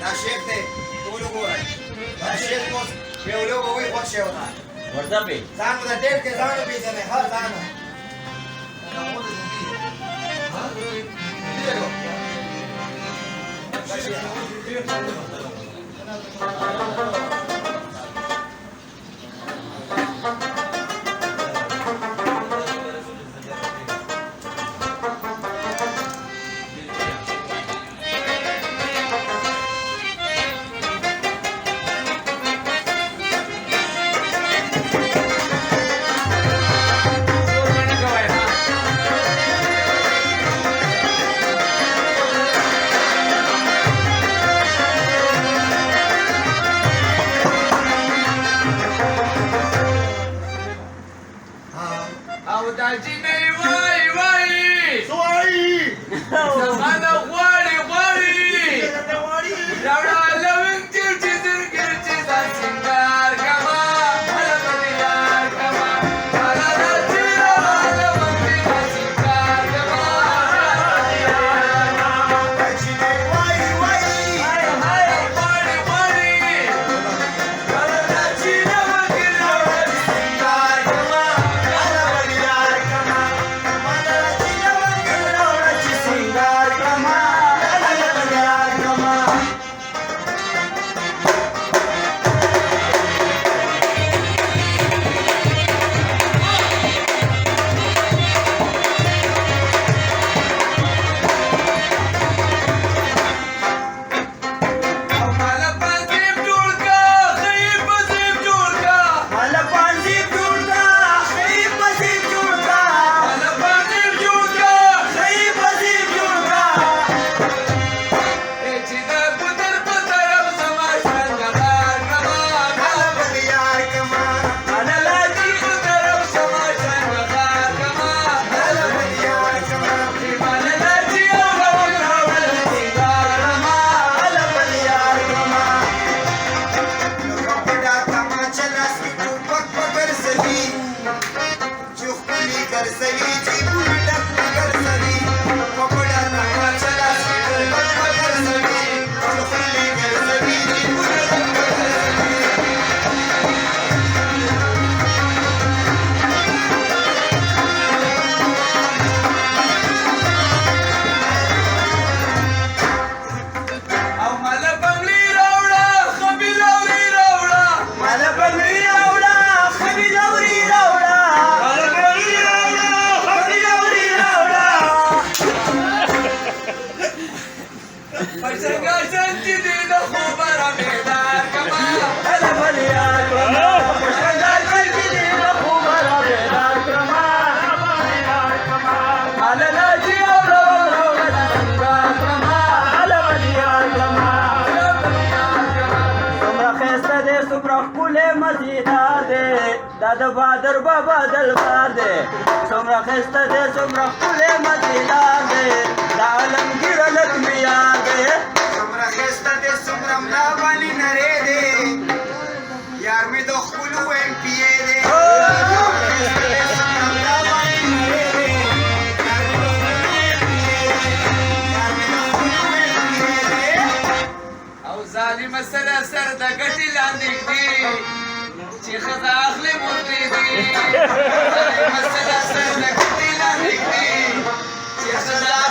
دا شیخ دی ټول وګورئ دا شیخ اوس بیولو به وایي خوښ شوی ده ورځه پې ځان به د ډېر کې ځان وپېژنئ هر ځان او دا جینۍ وایي وایي څه وایي زمانه غواړي غواړي راوړه لونګ چې زرګر چې ځان سینګار کما هله به دې یار کما هله راځي هله به دې سینګار کما دا جینۍ وایي وایي غواړي غواړي هله راځي هله به دې سینګار کما دا د بادر بابا دلبار دی څومره ښایسته دی څومره ښکلی مزېدار دی د عالمګیر هلک مې یار دی څومره ښایسته دی څومره ملا باندې نری دی یار مې د ښکلو ایم پي ای دی او ظالمه سره سر د ګټې لاندې ږدي چې ښځه اخلي مرغې دي ظالمه سره سر د ګټې لاندې ږدي چې ښځه